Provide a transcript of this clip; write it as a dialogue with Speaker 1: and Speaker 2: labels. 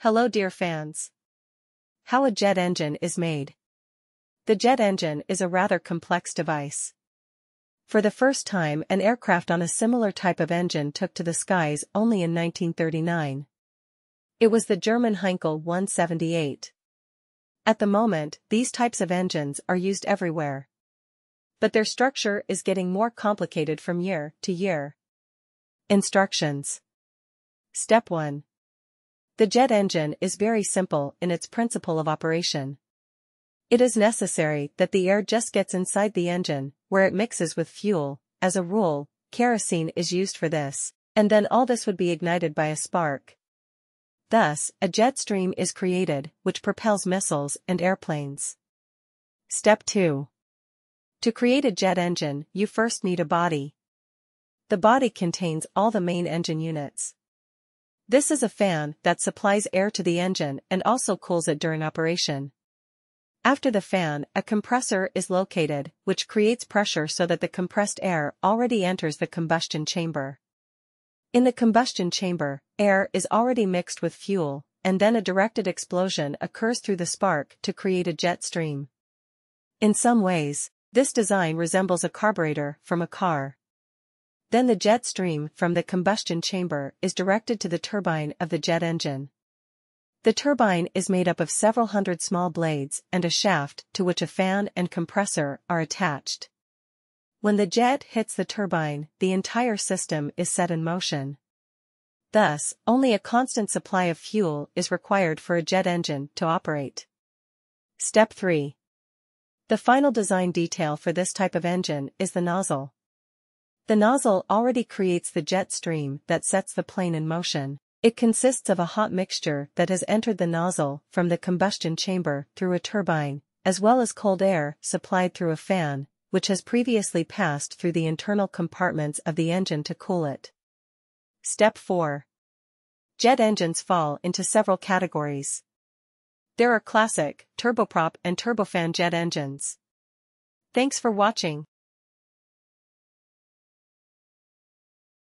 Speaker 1: Hello dear fans. How a jet engine is made. The jet engine is a rather complex device. For the first time, an aircraft on a similar type of engine took to the skies only in 1939. It was the German Heinkel 178. At the moment, these types of engines are used everywhere. But their structure is getting more complicated from year to year. Instructions. Step 1. The jet engine is very simple in its principle of operation. It is necessary that the air just gets inside the engine, where it mixes with fuel. As a rule, kerosene is used for this, and then all this would be ignited by a spark. Thus, a jet stream is created, which propels missiles and airplanes. Step 2. To create a jet engine, you first need a body. The body contains all the main engine units. This is a fan that supplies air to the engine and also cools it during operation. After the fan, a compressor is located, which creates pressure so that the compressed air already enters the combustion chamber. In the combustion chamber, air is already mixed with fuel, and then a directed explosion occurs through the spark to create a jet stream. In some ways, this design resembles a carburetor from a car. Then the jet stream from the combustion chamber is directed to the turbine of the jet engine. The turbine is made up of several hundred small blades and a shaft to which a fan and compressor are attached. When the jet hits the turbine, the entire system is set in motion. Thus, only a constant supply of fuel is required for a jet engine to operate. Step 3. The final design detail for this type of engine is the nozzle. The nozzle already creates the jet stream that sets the plane in motion. It consists of a hot mixture that has entered the nozzle from the combustion chamber through a turbine, as well as cold air supplied through a fan, which has previously passed through the internal compartments of the engine to cool it. Step 4. Jet engines fall into several categories. There are classic, turboprop and turbofan jet engines. Thanks for watching.